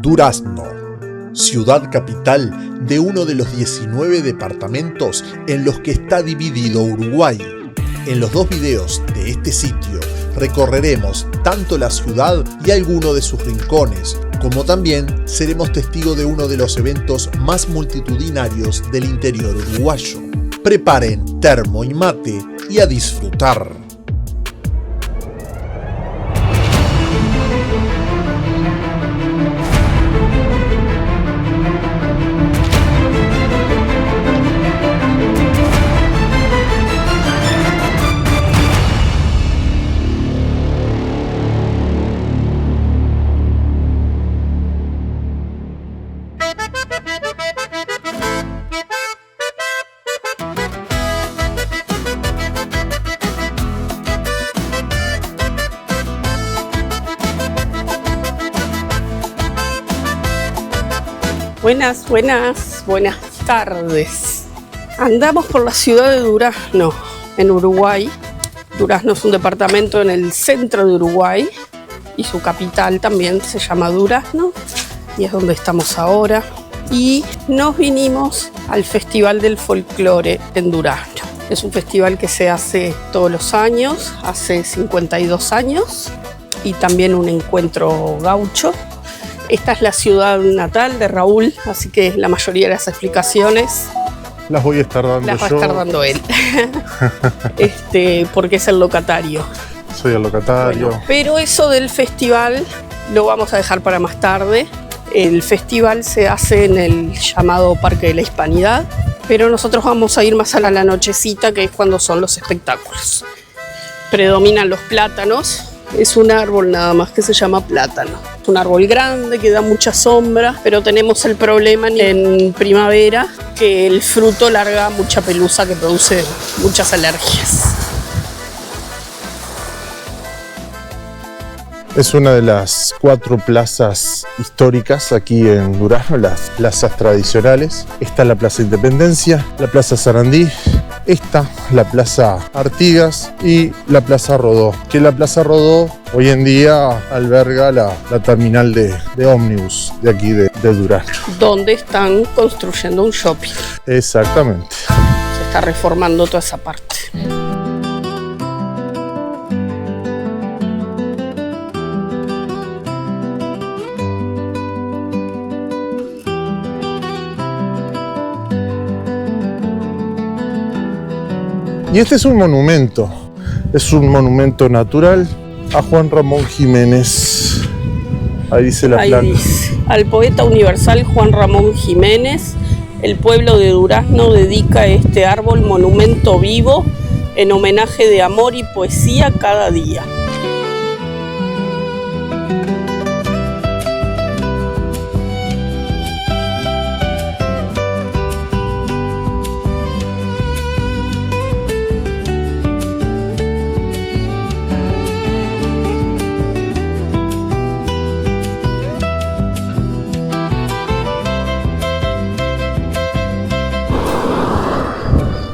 Durazno, ciudad capital de uno de los 19 departamentos en los que está dividido Uruguay. En los 2 videos de este sitio recorreremos tanto la ciudad y alguno de sus rincones, como también seremos testigos de uno de los eventos más multitudinarios del interior uruguayo. Preparen termo y mate y a disfrutar. Buenas tardes. Andamos por la ciudad de Durazno, en Uruguay. Durazno es un departamento en el centro de Uruguay y su capital también se llama Durazno y es donde estamos ahora. Y nos vinimos al Festival del Folclore en Durazno. Es un festival que se hace todos los años, hace 52 años, y también un encuentro gaucho. Esta es la ciudad natal de Raúl, así que la mayoría de las explicaciones las voy a estar dando las va a estar dando él, porque es el locatario. Soy el locatario. Bueno, pero eso del festival lo vamos a dejar para más tarde. El festival se hace en el llamado Parque de la Hispanidad, pero nosotros vamos a ir más a la nochecita, que es cuando son los espectáculos. Predominan los plátanos. Es un árbol nada más que se llama plátano. Es un árbol grande que da mucha sombra, pero tenemos el problema en primavera que el fruto larga mucha pelusa que produce muchas alergias. Es una de las 4 plazas históricas aquí en Durazno, las plazas tradicionales. Está la Plaza Independencia, la Plaza Sarandí, esta, la Plaza Artigas y la Plaza Rodó. Que la Plaza Rodó hoy en día alberga la terminal de ómnibus de aquí de Durazno. Donde están construyendo un shopping. Exactamente. Se está reformando toda esa parte. Y este es un monumento natural a Juan Ramón Jiménez. Ahí dice la placa. Dice, al poeta universal Juan Ramón Jiménez, el pueblo de Durazno dedica este árbol monumento vivo en homenaje de amor y poesía cada día.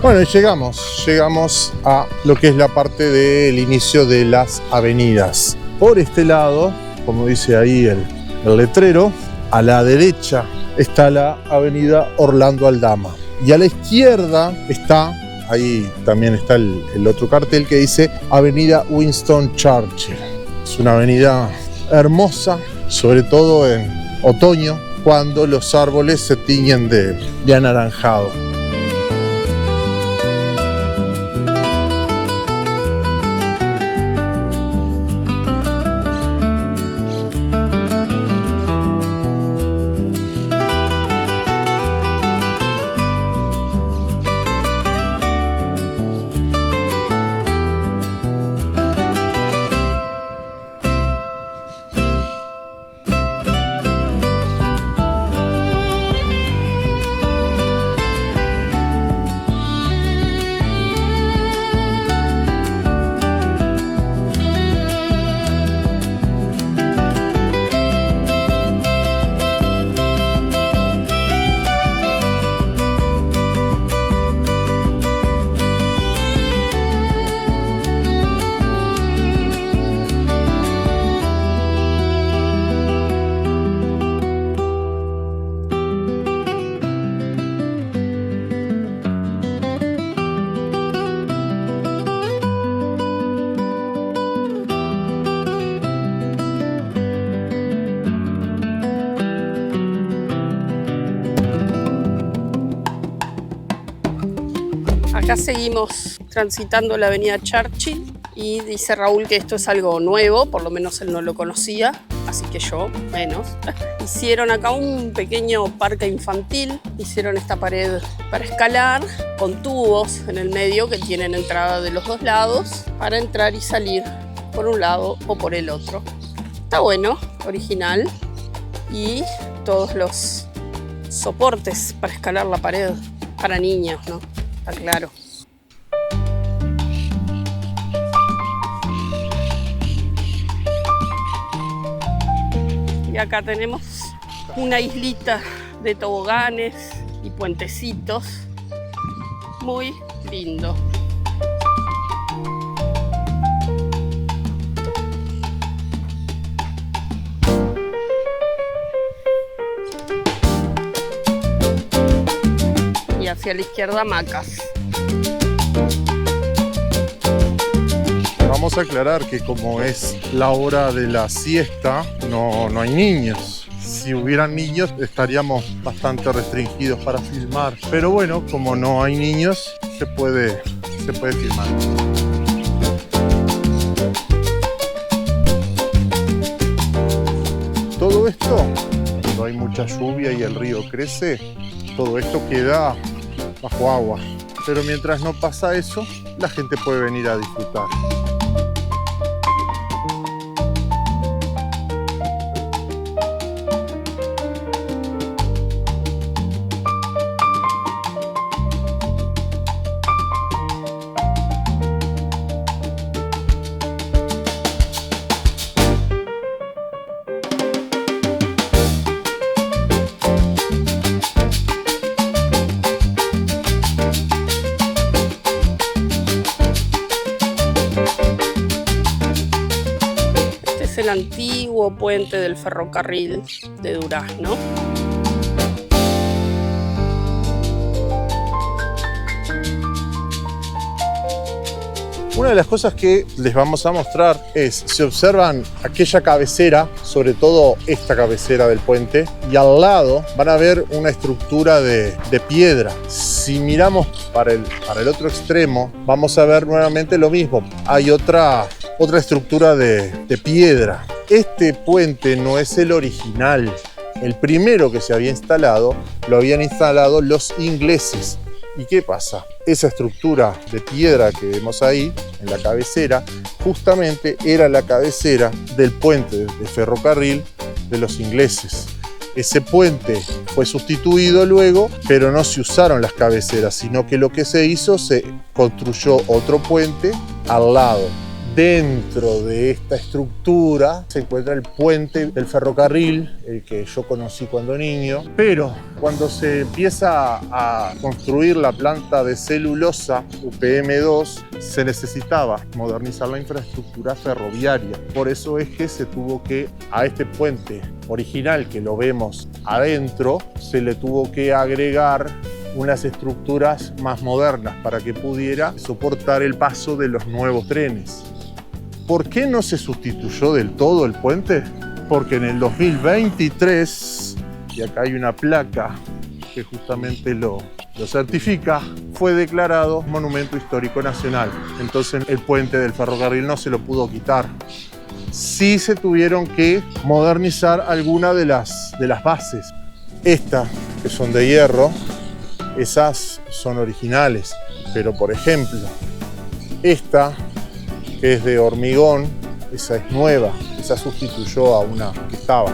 Bueno, y llegamos a lo que es la parte del inicio de las avenidas. Por este lado, como dice ahí el letrero, a la derecha está la avenida Orlando Aldama. Y a la izquierda está, ahí también está el otro cartel que dice Avenida Winston Churchill. Es una avenida hermosa, sobre todo en otoño, cuando los árboles se tiñen de anaranjado. Acá seguimos transitando la avenida Churchill y dice Raúl que esto es algo nuevo, por lo menos él no lo conocía, así que yo menos. Hicieron acá un pequeño parque infantil, hicieron esta pared para escalar con tubos en el medio que tienen entrada de los dos lados para entrar y salir por un lado o por el otro. Está bueno, original, y todos los soportes para escalar la pared para niños, ¿no? Está claro. Y acá tenemos una islita de toboganes y puentecitos. Muy lindo. Y hacia la izquierda, hamacas. Vamos a aclarar que como es la hora de la siesta, no hay niños. Si hubieran niños estaríamos bastante restringidos para filmar. Pero bueno, como no hay niños, se puede filmar. Todo esto, cuando hay mucha lluvia y el río crece, todo esto queda bajo agua. Pero mientras no pasa eso, la gente puede venir a disfrutar. El antiguo puente del ferrocarril de Durazno. Una de las cosas que les vamos a mostrar es, si observan aquella cabecera, sobre todo esta cabecera del puente, y al lado van a ver una estructura de piedra. Si miramos para el otro extremo, vamos a ver nuevamente lo mismo. Hay otra estructura de piedra. Este puente no es el original. El primero que se había instalado, lo habían instalado los ingleses. ¿Y qué pasa? Esa estructura de piedra que vemos ahí, en la cabecera, justamente era la cabecera del puente de ferrocarril de los ingleses. Ese puente fue sustituido luego, pero no se usaron las cabeceras, sino que lo que se hizo, se construyó otro puente al lado. Dentro de esta estructura se encuentra el puente del ferrocarril, el que yo conocí cuando niño, pero cuando se empieza a construir la planta de celulosa UPM2, se necesitaba modernizar la infraestructura ferroviaria. Por eso es que se tuvo que, a este puente original que lo vemos adentro, se le tuvo que agregar unas estructuras más modernas para que pudiera soportar el paso de los nuevos trenes. ¿Por qué no se sustituyó del todo el puente? Porque en el 2023, y acá hay una placa que justamente lo certifica, fue declarado Monumento Histórico Nacional. Entonces el puente del ferrocarril no se lo pudo quitar. Sí se tuvieron que modernizar algunas de las bases. Estas, que son de hierro, esas son originales. Pero por ejemplo, esta, que es de hormigón, esa es nueva, esa sustituyó a una que estaba.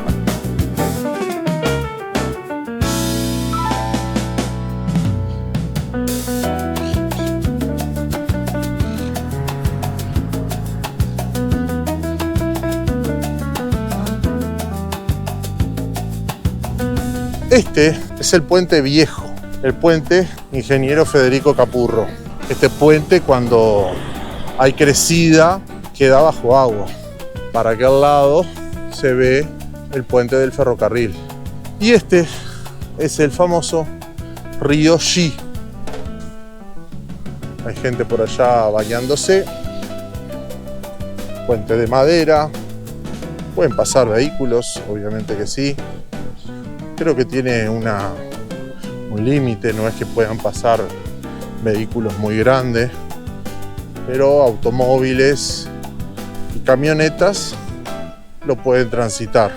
Este es el puente viejo, el puente Ingeniero Federico Capurro. Este puente, cuando hay crecida, queda bajo agua. Para aquel lado se ve el puente del ferrocarril. Y este es el famoso río Xi. Hay gente por allá bañándose. Puente de madera. Pueden pasar vehículos, obviamente que sí. Creo que tiene un límite, no es que puedan pasar vehículos muy grandes, pero automóviles y camionetas lo pueden transitar.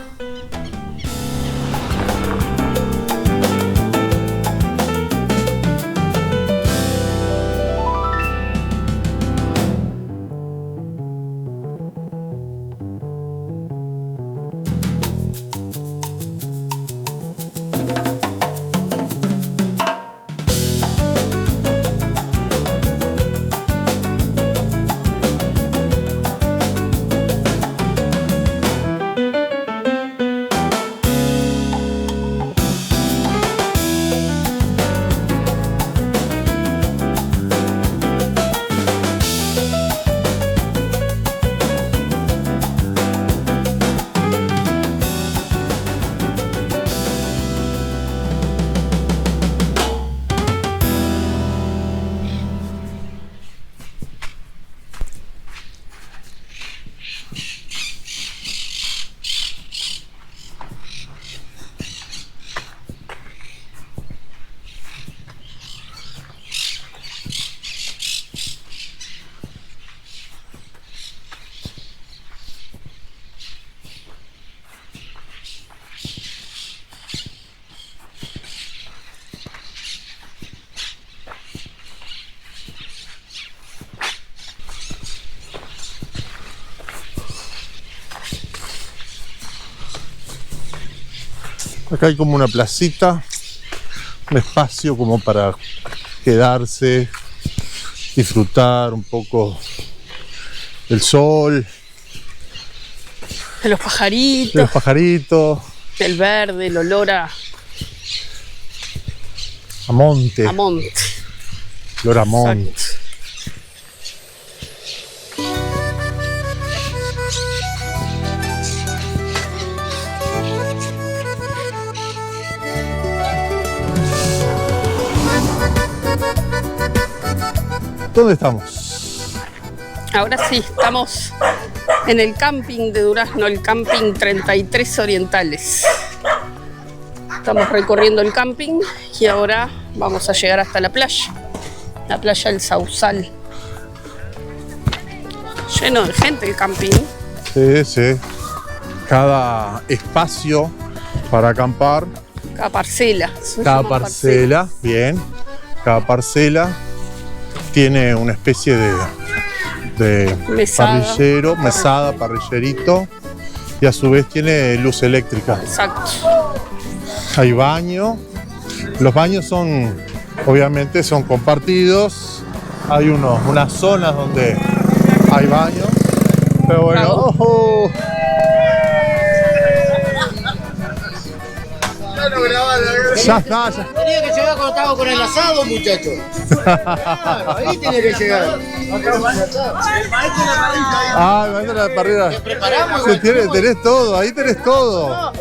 Acá hay como una placita, un espacio como para quedarse, disfrutar un poco del sol, De los pajaritos, de los pajaritos, del verde, el olor a monte, monte. olor a monte. Exacto. ¿Dónde estamos? Ahora sí, estamos en el camping de Durazno, el camping 33 Orientales. Estamos recorriendo el camping y ahora vamos a llegar hasta la playa del Sausal. Lleno de gente el camping. Sí, sí. Cada espacio para acampar, Cada parcela. Se cada llaman parcela, bien, cada parcela tiene una especie de Mesada. parrillero, mesada, parrillerito, y a su vez tiene luz eléctrica. Exacto. Hay baño. Los baños obviamente son compartidos. Hay unas zonas donde hay baño. Pero bueno, Bravo. ¡ojo! Ya está, ya. Tenía que llegar cuando estaba con el asado, muchacho. Claro, ahí tiene que llegar. Ah, me mandó la parrilla. Te preparamos. Sí, tenés todo, ahí tenés todo.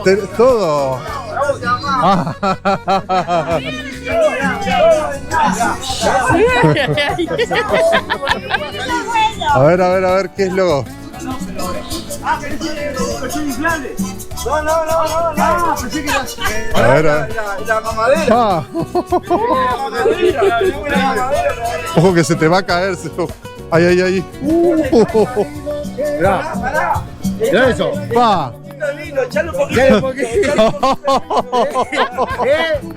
Tenés todo. Ah. A ver, ¿qué es lo? A ver. La mamadera. Ah. Ojo que se te va a caer. Ahí. Mirá eso. Pa.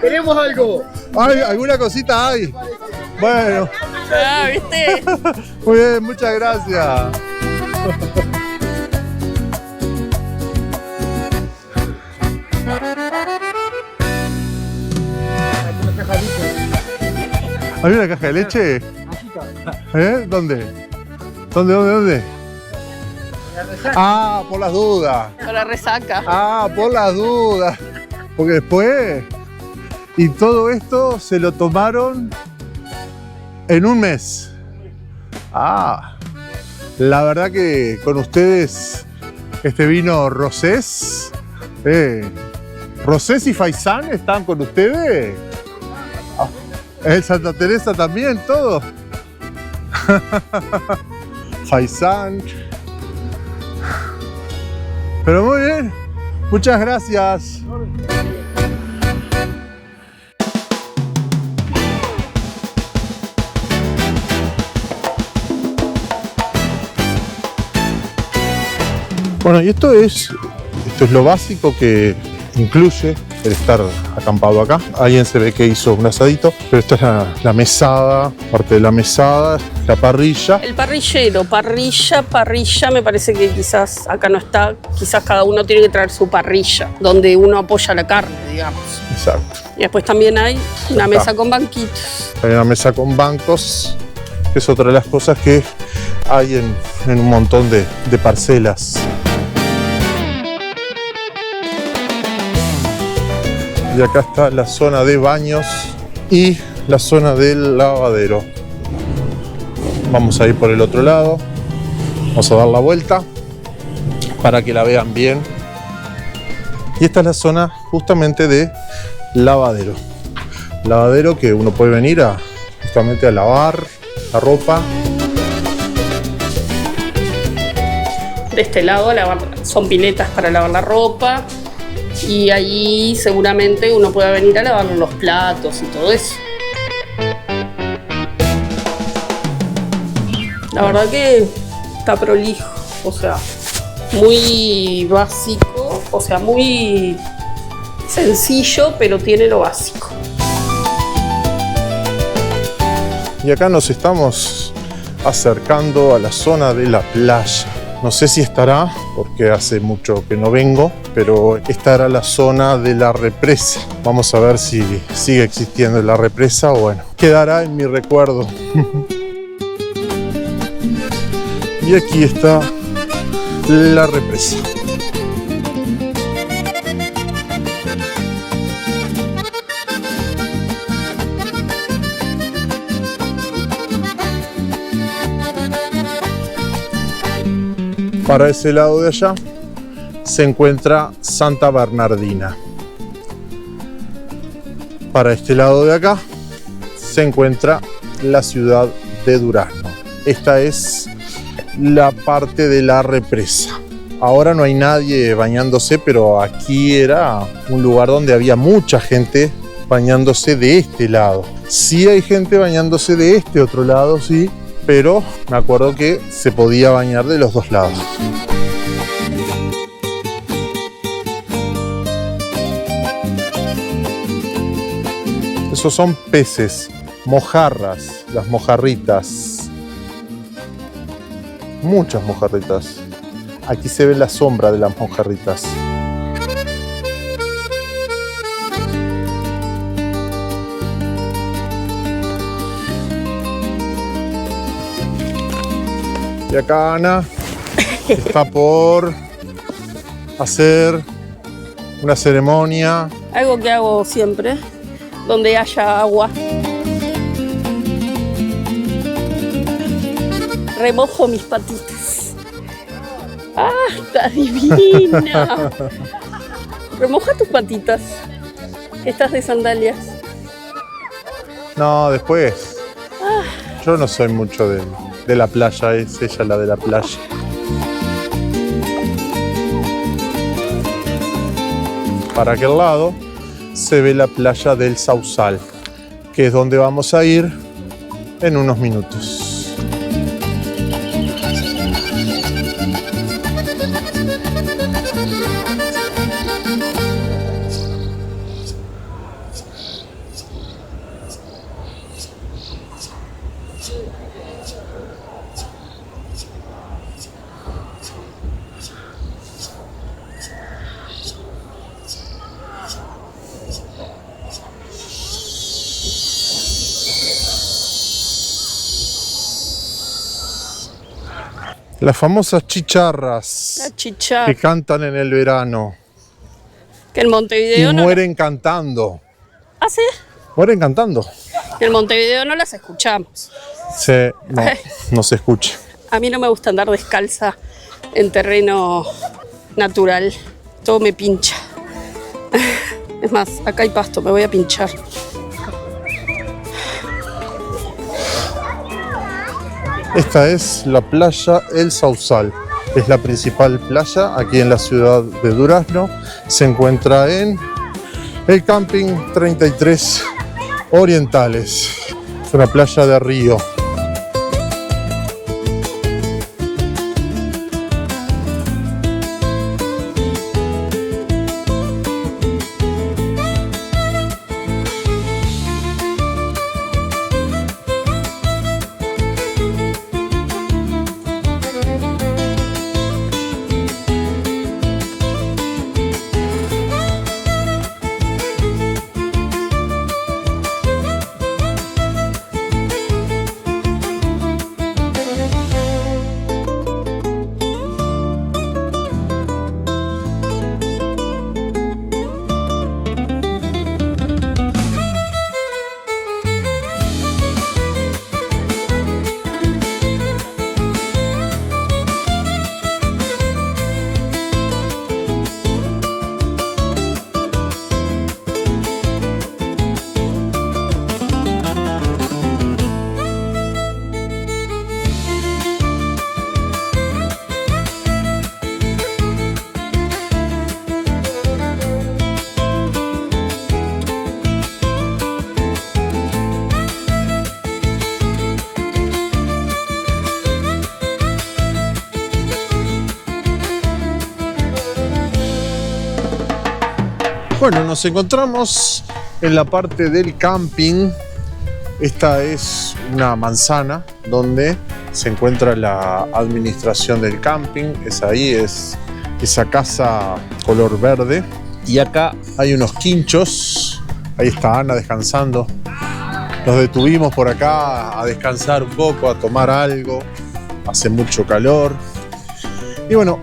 Tenemos algo. Ay, alguna cosita hay. Bueno, Ah, ¿viste? muy bien, muchas gracias. ¿Hay una caja de leche? ¿Eh? ¿Dónde? ¿Dónde? Ah, por las dudas. Para resaca. Ah, por las dudas. Porque después... Y todo esto se lo tomaron en un mes. Ah, la verdad que con ustedes este vino Rosés. ¿Rosés y Faisán están con ustedes? Ah, el Santa Teresa también, todo. Faisán. Pero muy bien, muchas gracias. Bueno, y esto es lo básico que incluye el estar acampado acá. Alguien se ve que hizo un asadito, pero esta es la mesada, parte de la mesada, la parrilla. El parrillero, parrilla, me parece que quizás acá no está, quizás cada uno tiene que traer su parrilla, donde uno apoya la carne, digamos. Exacto. Y después también hay una mesa con banquitos. Hay una mesa con bancos, que es otra de las cosas que hay en un montón de parcelas. Y acá está la zona de baños y la zona del lavadero. Vamos a ir por el otro lado. Vamos a dar la vuelta para que la vean bien. Y esta es la zona justamente de lavadero. Lavadero que uno puede venir justamente a lavar la ropa. De este lado son piletas para lavar la ropa. Y allí seguramente uno pueda venir a lavar los platos y todo eso. La verdad que está prolijo, o sea, muy básico, o sea, muy sencillo, pero tiene lo básico. Y acá nos estamos acercando a la zona de la playa. No sé si estará, porque hace mucho que no vengo, pero esta era la zona de la represa. Vamos a ver si sigue existiendo la represa o bueno, quedará en mi recuerdo. Y aquí está la represa. Para ese lado de allá se encuentra Santa Bernardina. Para este lado de acá se encuentra la ciudad de Durazno. Esta es la parte de la represa. Ahora no hay nadie bañándose, pero aquí era un lugar donde había mucha gente bañándose de este lado. Sí hay gente bañándose de este otro lado, sí, pero me acuerdo que se podía bañar de los dos lados. Esos son peces, mojarras, las mojarritas. Muchas mojarritas. Aquí se ve la sombra de las mojarritas. Y acá Ana está por hacer una ceremonia. Algo que hago siempre, donde haya agua. Remojo mis patitas. ¡Ah, está divina! Remoja tus patitas. Estás de sandalias. No, después. Yo no soy mucho de la playa, es ella la de la playa. Para aquel lado se ve la playa del Sausal, que es donde vamos a ir en unos minutos. Las famosas chicharras La chicharra. que cantan en el verano Que en y Montevideo no. mueren cantando. ¿Ah, sí? Mueren cantando. En Montevideo no las escuchamos. No se escucha. A mí no me gusta andar descalza en terreno natural. Todo me pincha. Es más, acá hay pasto, me voy a pinchar. Esta es la playa El Sausal. Es la principal playa aquí en la ciudad de Durazno. Se encuentra en el Camping 33 Orientales. Es una playa de río. Bueno, nos encontramos en la parte del camping. Esta es una manzana donde se encuentra la administración del camping. Es ahí, es esa casa color verde. Y acá hay unos quinchos. Ahí está Ana descansando. Nos detuvimos por acá a descansar un poco, a tomar algo. Hace mucho calor. Y bueno,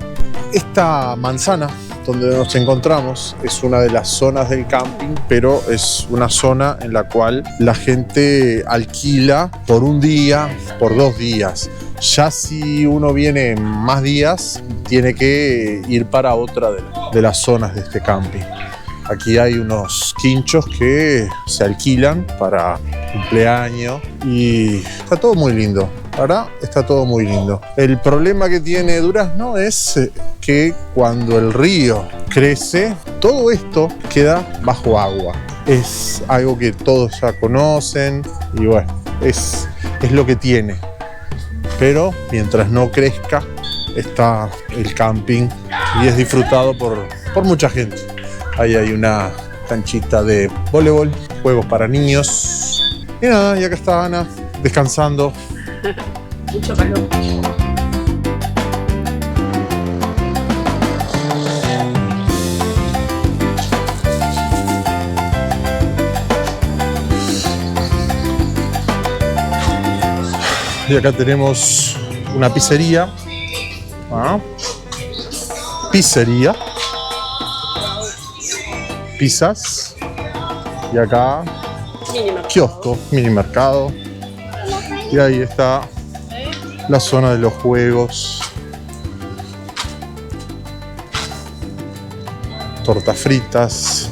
esta manzana donde nos encontramos es una de las zonas del camping, pero es una zona en la cual la gente alquila por un día, por 2 días. Ya si uno viene más días, tiene que ir para otra de las zonas de este camping. Aquí hay unos quinchos que se alquilan para cumpleaños y está todo muy lindo. Ahora está todo muy lindo. El problema que tiene Durazno es que cuando el río crece, todo esto queda bajo agua. Es algo que todos ya conocen y bueno, es lo que tiene. Pero mientras no crezca, está el camping y es disfrutado por mucha gente. Ahí hay una canchita de voleibol, juegos para niños. Y nada, y acá está Ana descansando. Mucho calor. Y acá tenemos una pizzería. Pizzería. Pizzas. Y acá kiosco, mini mercado. Y ahí está la zona de los juegos. Tortas fritas.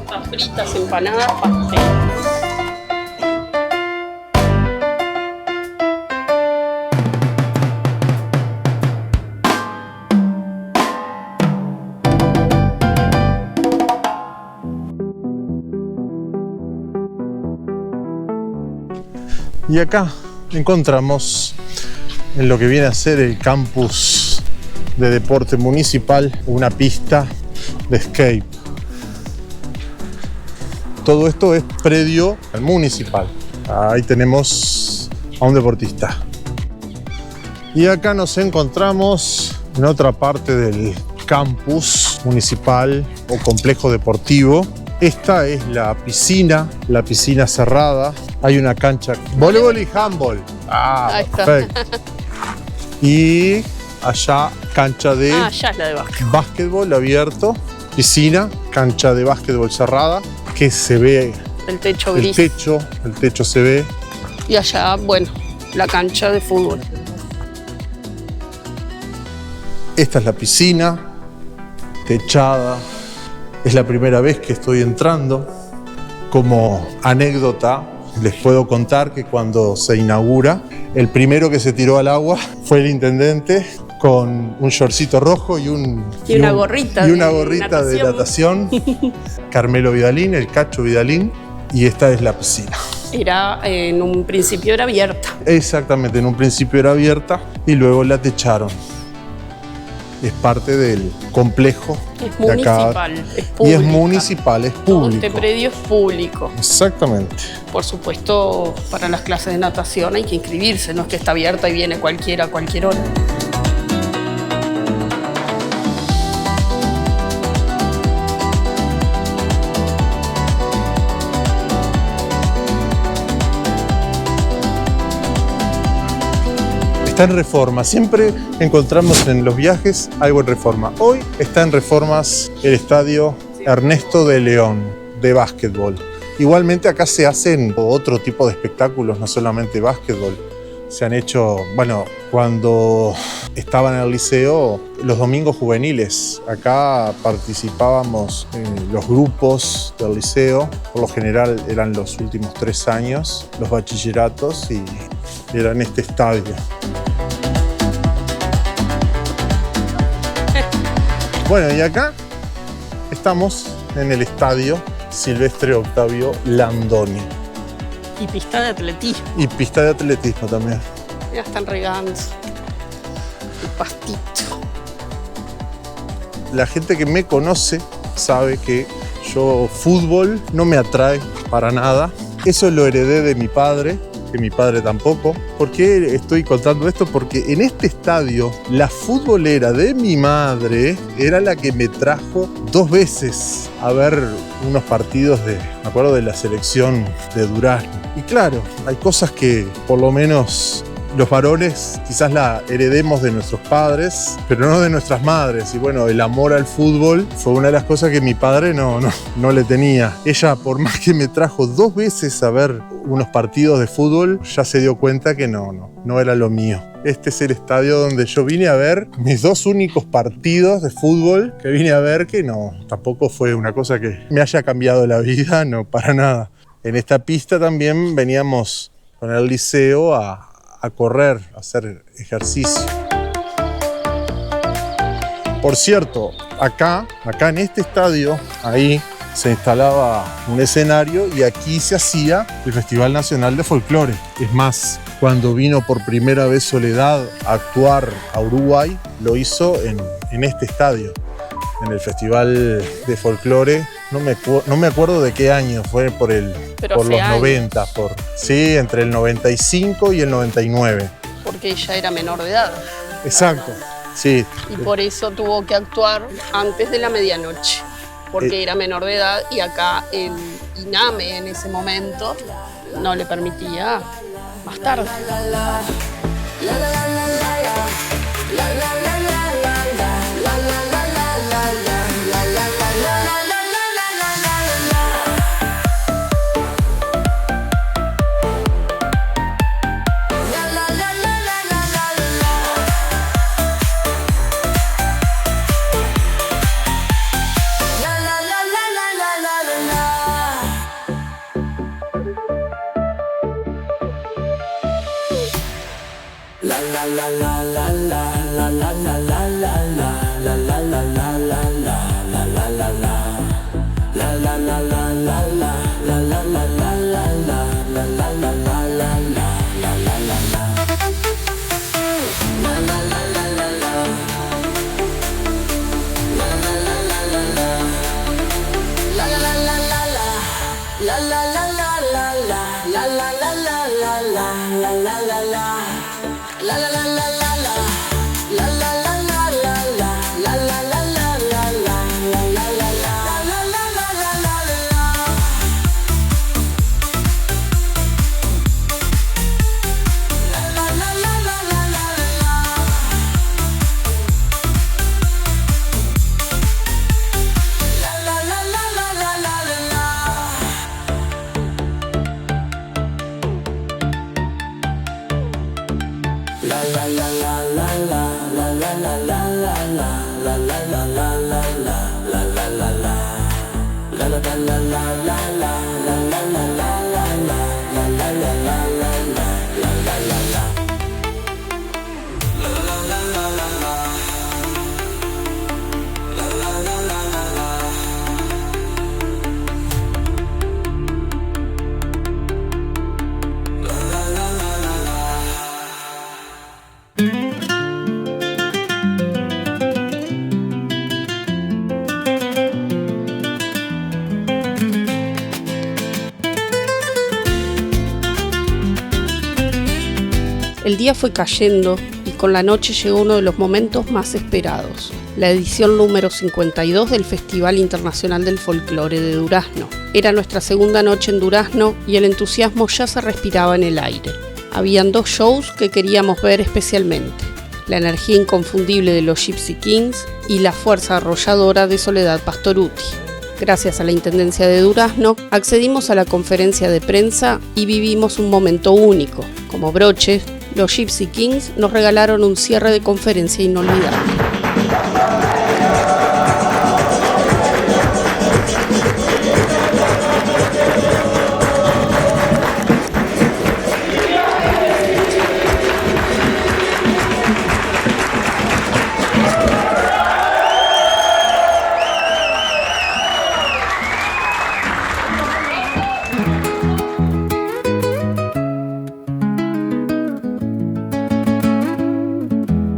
Tortas fritas, empanadas, pastel. Y acá encontramos en lo que viene a ser el campus de deporte municipal una pista de skate. Todo esto es predio municipal. Ahí tenemos a un deportista. Y acá nos encontramos en otra parte del campus municipal o complejo deportivo. Esta es la piscina cerrada. Hay una cancha, voleibol y handball. Ahí está. Perfecto. Y allá cancha de allá es la de básquet. básquetbol abierto, piscina, cancha de básquetbol cerrada, que se ve El techo gris. el techo se ve. Y allá, bueno, la cancha de fútbol. Esta es la piscina, techada. Es la primera vez que estoy entrando. Como anécdota, les puedo contar que cuando se inaugura, el primero que se tiró al agua fue el intendente con un shortcito rojo y una gorrita de natación. Carmelo Vidalín, el Cacho Vidalín, y esta es la piscina. En un principio era abierta. Exactamente, en un principio era abierta y luego la techaron. Es parte del complejo. Es de acá. municipal, es público. Y es municipal, es Todo público. este predio es público. Exactamente. Por supuesto, para las clases de natación hay que inscribirse, no es que está abierta y viene cualquiera a cualquier hora. Está en reforma. Siempre encontramos en los viajes algo en reforma. Hoy está en reformas el estadio Ernesto de León de básquetbol. Igualmente acá se hacen otro tipo de espectáculos, no solamente básquetbol. Se han hecho, bueno, cuando estaba en el liceo, los domingos juveniles. Acá participábamos en los grupos del liceo. Por lo general eran los últimos 3 años, los bachilleratos, y era en este estadio. Bueno, y acá estamos en el estadio Silvestre Octavio Landoni. Y pista de atletismo. Y pista de atletismo también. Ya están regando el pastito. La gente que me conoce sabe que yo fútbol no me atrae para nada. Eso lo heredé de mi padre, que mi padre tampoco. ¿Por qué estoy contando esto? Porque en este estadio la futbolera de mi madre era la que me trajo 2 veces a ver unos partidos me acuerdo de la selección de Durazno. Y claro, hay cosas que por lo menos los varones quizás la heredemos de nuestros padres, pero no de nuestras madres. Y bueno, el amor al fútbol fue una de las cosas que mi padre no le tenía. Ella, por más que me trajo 2 veces a ver unos partidos de fútbol, ya se dio cuenta que no era lo mío. Este es el estadio donde yo vine a ver mis 2 únicos partidos de fútbol que vine a ver, que tampoco fue una cosa que me haya cambiado la vida, no, para nada. En esta pista también veníamos con el liceo a correr, a hacer ejercicio. Por cierto, acá en este estadio, ahí se instalaba un escenario y aquí se hacía el Festival Nacional de Folclore. Es más, cuando vino por primera vez Soledad a actuar a Uruguay, lo hizo en este estadio, en el Festival de Folclore. No me acuerdo de qué año, fue por los 90, sí, entre el 95 y el 99. Porque ella era menor de edad. Exacto, sí. Y por eso tuvo que actuar antes de la medianoche, porque era menor de edad y acá el INAME en ese momento no le permitía más tarde. El día fue cayendo y con la noche llegó uno de los momentos más esperados, la edición número 52 del Festival Internacional del Folclore de Durazno. Era nuestra segunda noche en Durazno y el entusiasmo ya se respiraba en el aire. Habían 2 shows que queríamos ver especialmente: la energía inconfundible de los Gypsy Kings y la fuerza arrolladora de Soledad Pastorutti. Gracias a la Intendencia de Durazno, accedimos a la conferencia de prensa y vivimos un momento único. Como broche, los Gypsy Kings nos regalaron un cierre de conferencia inolvidable.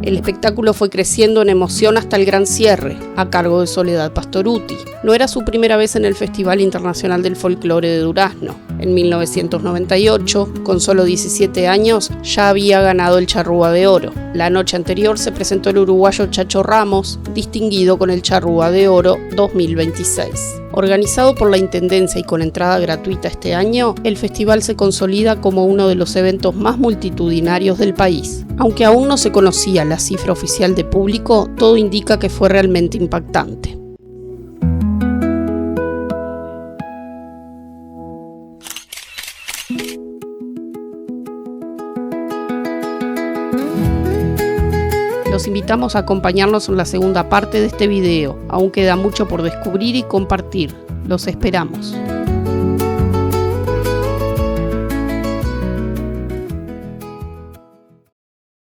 El espectáculo fue creciendo en emoción hasta el gran cierre, a cargo de Soledad Pastorutti. No era su primera vez en el Festival Internacional del Folclore de Durazno. En 1998, con solo 17 años, ya había ganado el Charrúa de Oro. La noche anterior se presentó el uruguayo Chacho Ramos, distinguido con el Charrúa de Oro 2026. Organizado por la Intendencia y con entrada gratuita este año, el festival se consolida como uno de los eventos más multitudinarios del país. Aunque aún no se conocía la cifra oficial de público, todo indica que fue realmente impactante. Los invitamos a acompañarnos en la segunda parte de este video. Aún queda mucho por descubrir y compartir. Los esperamos.